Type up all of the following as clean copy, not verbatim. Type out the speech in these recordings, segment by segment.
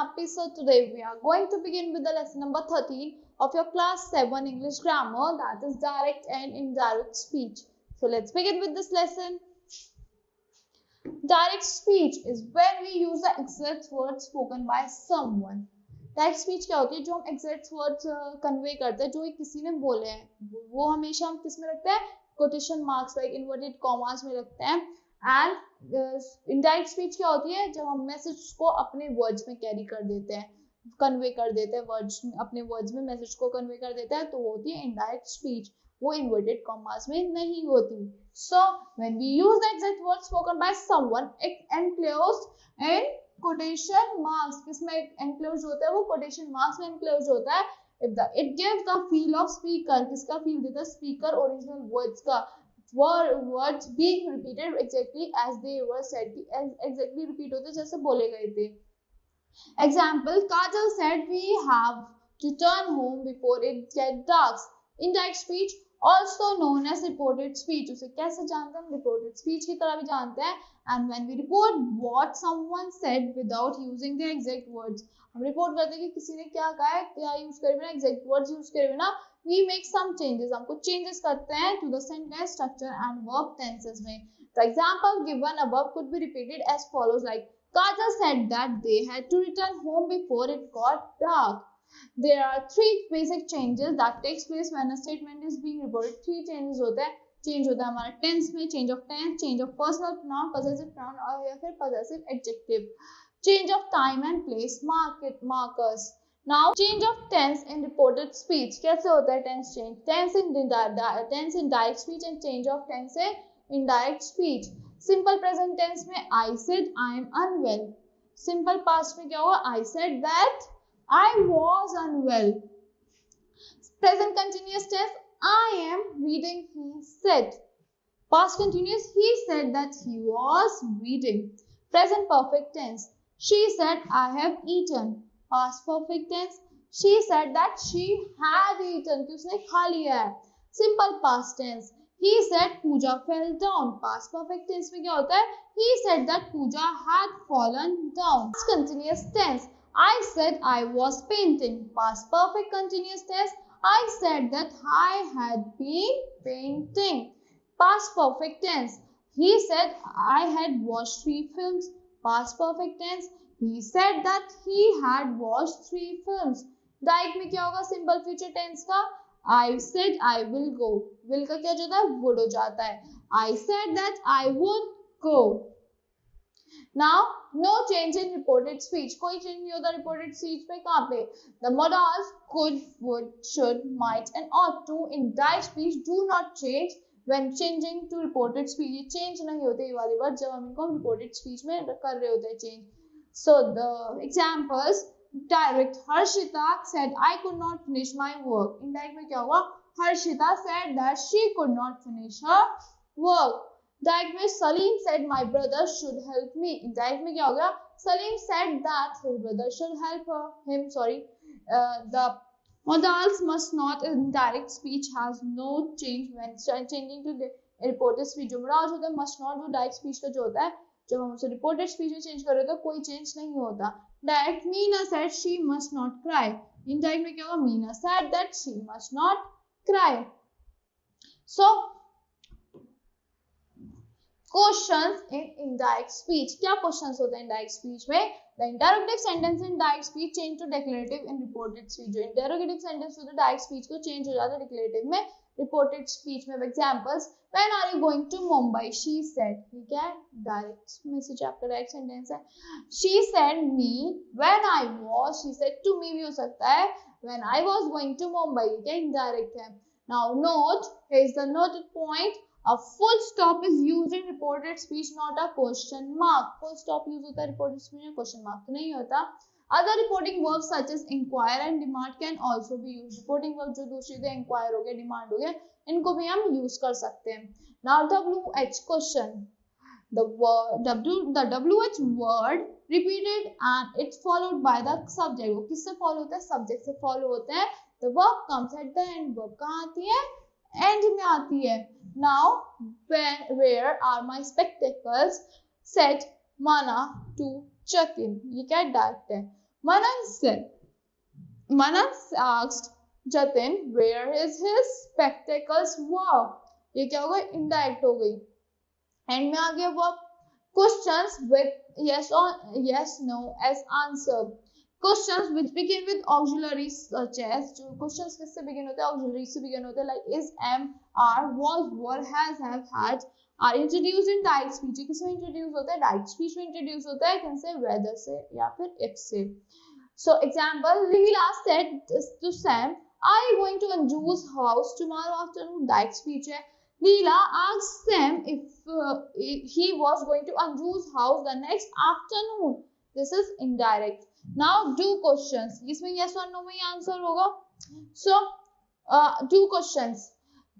happy. So today we are going to begin with the lesson number 13 of your class 7 English grammar, that is direct and indirect speech. So let's begin with this lesson. Direct speech is when we use the exact words spoken by someone. Direct speech क्या होती है? जो हम exact words convey करते हैं, जो किसी ने बोले हैं, वो हमेशा हम किस में रखते हैं? Quotation marks like inverted commas में रखते हैं. एंड इनडायरेक्ट स्पीच क्या होती है? जब हम मैसेज को अपने वर्ड्स में कैरी कर देते हैं, कन्वे कर देते हैं, वर्ड्स अपने वर्ड्स में मैसेज को कन्वे कर देते हैं, तो वो होती है इनडायरेक्ट स्पीच. वो इन्वर्टेड कॉमास में नहीं होती. So when we use the exact words spoken by someone, it enclosed in quotation marks. किसमें एनक्लोज होता है? वो कोटेशन मार्क्स में एनक्लोज होता है. It gives the feel of speaker. किसका फील देता है? स्पीकर ओरिजिनल वर्ड्स का. Words being repeated exactly as they were said. Exactly repeat होते जैसे बोले गए थे. Example, Kajal said we have to turn home before it gets dark. Indirect speech also known as reported speech. उसे कैसे जानते हैं? Reported speech की तरह भी जानते हैं. And when we report what someone said without using the exact words, हम रिपोर्ट करते हैं कि किसी ने क्या कहा है, क्या यूज करे बिना, एग्जैक्ट वर्ड्स यूज करे बिना, we make some changes. हम कुछ चेंजेस करते हैं to the sentence structure and verb tenses में. The example given above could be repeated as follows, like Kajal said that they had to return home before it got dark. There are three basic changes that takes place when a statement is being reported. Three changes होते हैं. Change होता है हमारा tense में, change of tense, change of personal pronoun, possessive pronoun और या फिर possessive adjective. Change of time and place markers. Now change of tense in reported speech. कैसे होता है tense change? Tense in direct speech and change of tense in indirect speech. Simple present tense में I said I am unwell. Simple past में क्या होगा? I said that I was unwell. Present continuous tense, I am reading, he said. Past continuous, he said that he was reading. Present perfect tense, she said I have eaten. Past perfect tense, she said that she had eaten, कि उसने खा लिया है. Simple past tense, he said Pooja fell down. Past perfect tense में क्या होता है? He said that Pooja had fallen down. Past continuous tense, I said I was painting. Past perfect continuous tense, I said that I had been painting. Past perfect tense, he said I had watched 3 films. Past perfect tense, he said that he had watched 3 films. Direct में क्या होगा? Simple future tense का I said I will go. will का क्या हो जाता है? would हो जाता है. I said that I would go. Now, no change in reported speech. कोई change नहीं होता reported speech पे. कहाँ पे? The modals could, would, should, might and ought to in direct speech do not change when changing to reported speech. ये change नहीं होते ये वाली बात जब हम इनको reported speech में कर रहे होते हैं change. So the examples, direct, Harshita said I could not finish my work. Indirect में क्या हुआ? Harshita said that she could not finish her work. Direct में Salim said my brother should help me. Indirect में क्या हो गया? Salim said that his brother should help him. The modals must not. Indirect speech has no change when changing to the reported speech. जो modals होता है must not, वो direct speech का जो होता है, जब हम उसे reported speech में change कर रहे होते हैं कोई change नहीं होता. Direct, Meena said she must not cry. Indirect में क्या होगा? Meena said that she must not cry. So questions in indirect speech. क्या क्वेश्चंस होते हैं इनडायरेक्ट स्पीच में? The interrogative sentence in direct speech change to declarative in reported speech. जो interrogative sentence होता है डायरेक्ट स्पीच को change हो जाता है डिक्लेरेटिव में रिपोर्टेड स्पीच में. Examples, when are you going to Mumbai? She said. ठीक है, डायरेक्ट मैसेज आपका डायरेक्ट सेंटेंस है. She said me when I was. She said to me भी हो सकता है. When I was going to Mumbai, क्या इनडायरेक्ट है. Now note, here is the noted point. A full stop is used in reported speech, not a question mark. Full stop use होता है reported speech में, question mark तो नहीं होता. Other reporting verbs such as inquire and demand can also be used. Reporting verb जो दूसरी थे inquire हो गया, demand हो गया, इनको भी हम use कर सकते हैं. Now WH question. The WH word repeated and it's followed by the subject. वो किससे follow होता है? Subject से follow होता है. The verb comes at the end. Verb कहाँ आती है? End में आती है. Now, where are my spectacles? Said Mana to check in. ये क्या डायरेक्ट है. Manan said, Manan asked Jatin where is his spectacles were. ये क्या हो गई, indirect हो गई. एंड में आ गया verb. Questions with yes or yes no as answer. Questions which begin with auxiliaries such as, जो questions किससे begin होते हैं, auxiliary से begin होते हैं, like is, am, are, was, were, has, have, had, are introduced in direct speech. किसमें introduce होता है, direct speech में introduce होता है, किनसे, whether से या फिर if से. So example, Leela said to Sam, are you going to Anju's house tomorrow afternoon? Direct speech है. Leela asked Sam if he was going to Anju's house the next afternoon. This is indirect. Now do questions. इसमें yes or no में answer होगा. So do questions.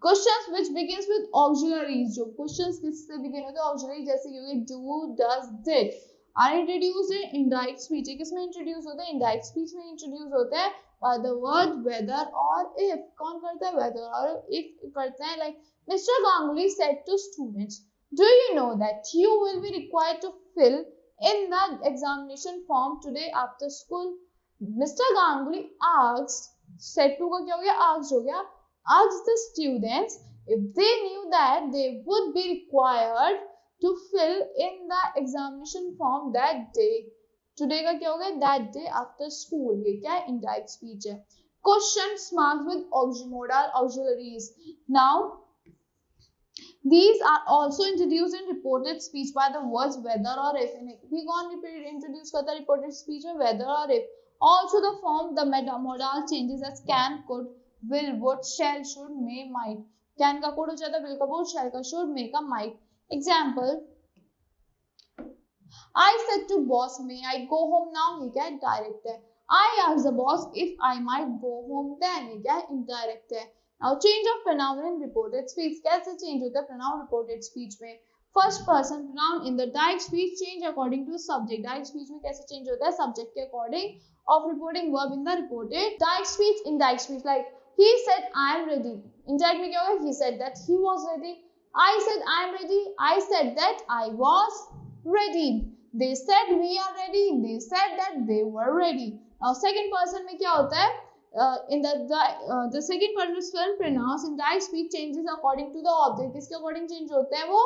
Questions which begins with auxiliaries. जो questions किससे begin होते हैं, auxiliary, जैसे कि do, does, did, are introduced in indirect speech. किसमें introduce होते हैं, indirect speech में introduce होते हैं by the word whether or if. कौन करता है, whether और if करते हैं. Like Mr. Ganguly said to students, do you know that you will be required to fill in the examination form today after school? Mr. Ganguly asked, said to का क्या हो गया, asked हो गया, asked the students if they knew that they would be required to fill in the examination form that day. Today का क्या हो गया, that day after school. ये क्या है, indirect speech है. Questions marked with modal auxiliaries. Now these are also introduced in reported speech by the words whether or if. भी कौन introduce करता है reported speech में, whether or if. Also the form, the modal changes as can, could, will, would, shall, should, may, might. Can का could हो जाता है, will का would, shall का should, may का might. Example, I said to boss, may I go home now? ये क्या है, direct है. I asked the boss if I might go home then. ये क्या है, indirect है. Now change of pronoun in reported speech. कैसे change होता है pronoun reported speech में? First person pronoun in the direct speech change according to subject. Direct speech में कैसे change होता है, subject के according of reporting verb in the reported direct speech. Indirect speech like he said I am ready. Indirect में क्या होगा, he said that he was ready. I said I am ready. I said that I was ready. They said we are ready. They said that they were ready. Now second person में क्या होता है, in the second person pronouns in direct speech changes according to the object. किसके according change होता है, वो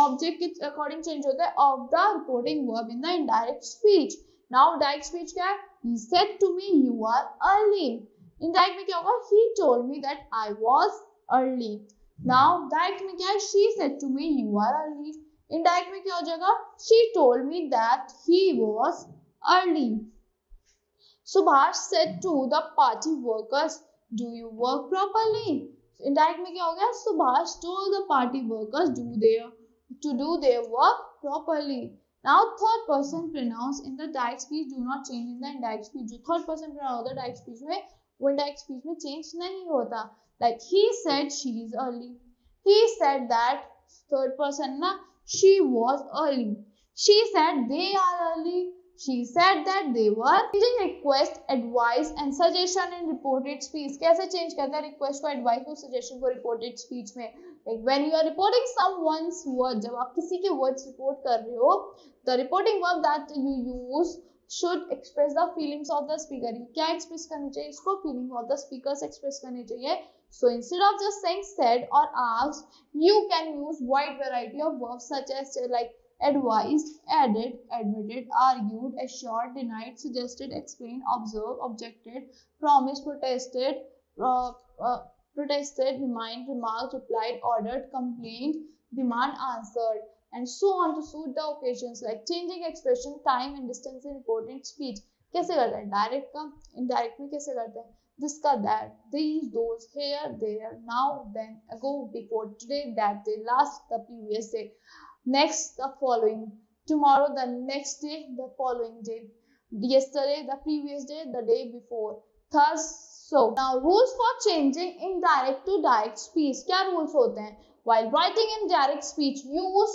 object के according change होता है of the reporting verb in the indirect speech. Now direct speech क्या है, he said to me you are early. Indirect में क्या होगा, he told me that I was early. Now direct में क्या है, she said to me you are early. Indirect में क्या हो जाएगा, she told me that he was early. Subhash said to the party workers, do you work properly? Indirect में क्या हो गया, Subhash told the party workers to do their work properly. Now third person pronouns in the direct speech do not change in the indirect speech. जो third person pronoun होता है direct speech में, वो indirect speech में change नहीं होता. Like he said she is early. He said that third person ना, she was early. She said they are early. She said that they were. Changing request, advice and suggestion in reported speech. कैसे change करता है request को, advice को, suggestion को reported speech में? Like when you are reporting someone's word, जब आप किसी के words report कर रहे हो, the reporting verb that you use should express the feelings of the speaker. क्या express करनी चाहिए इसको, feeling of the speakers express करनी चाहिए. So instead of just saying said or asked, you can use wide variety of verbs such as like advised, added, admitted, argued, assured, denied, suggested, explained, observed, objected, promised, protested, remind, remarked, replied, ordered, complained, demand, answered, and so on to suit the occasions. Like changing expression, time and distance in reported speech. कैसे करते हैं, direct का. Indirect में कैसे करते हैं, this का, that, these, those, here, there, now, then, ago, before, today, that day, last, the previous day, next, the following, tomorrow, the next day, the following day, yesterday, the previous day, the day before, thus. So now rules for changing indirect to direct speech. क्या rules होते हैं? While writing in direct speech, use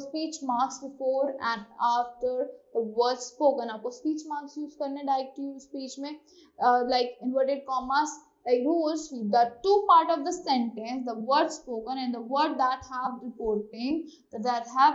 speech marks before and after the words spoken. आपको speech marks use करने direct speech में, like inverted commas. Like rules, the two part of the sentence, the word spoken and the word that have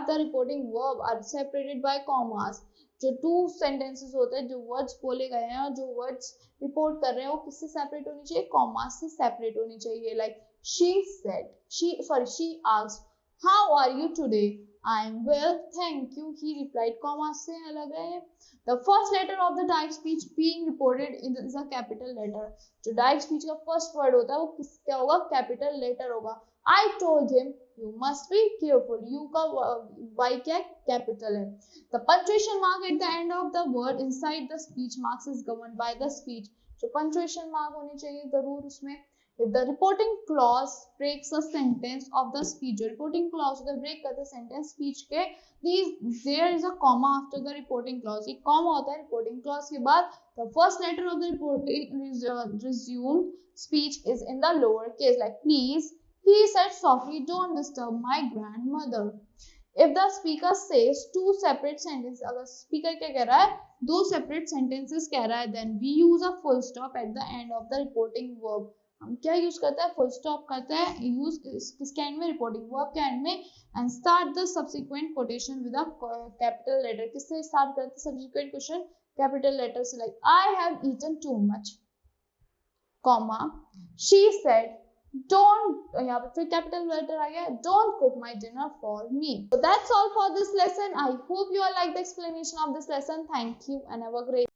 the reporting verb are separated by commas. जो two sentences होते हैं, जो words बोले गए हैं और जो वर्ड्स रिपोर्ट कर रहे हैं वो किससे सेपरेट होनी चाहिए, कॉमा से सेपरेट होनी चाहिए. Like she said, she asked, how are you today? I am well, thank you. He replied. Comma से अलग है. The first letter of the direct speech being reported is a capital letter. जो direct speech का first word होता है वो क्या होगा, capital letter होगा. I told him you must be careful. You का y क्या capital है. The punctuation mark at the end of the word inside the speech marks is governed by the speech. जो punctuation mark होनी चाहिए जरूर उसमें. If the reporting clause breaks a sentence of the speech, जो reporting clause होता है break करते sentence speech के, there is a comma after the reporting clause. एक comma होता है reporting clause के बाद. The first letter of the resumed speech is in the lower case. Like please, he said softly, don't disturb my grandmother. If the speaker says two separate sentences, अगर speaker क्या कह रहा है, दो separate sentences कह रहा है, then we use a full stop at the end of the reporting verb. हम क्या यूज करते हैं, फुल स्टॉप करते हैं यूज किसके एंड में, रिपोर्टिंग वर्ब के एंड में. And start the subsequent quotation with a capital letter. किससे स्टार्ट करते हैं सब्सिक्वेंट क्वेश्चन, कैपिटल लेटर से. Like I have eaten too much, comma she said don't, यहाँ पे फिर कैपिटल लेटर आ गया, don't cook my dinner for me. So that's all for this lesson. I hope you all like the explanation of this lesson. Thank you and have a great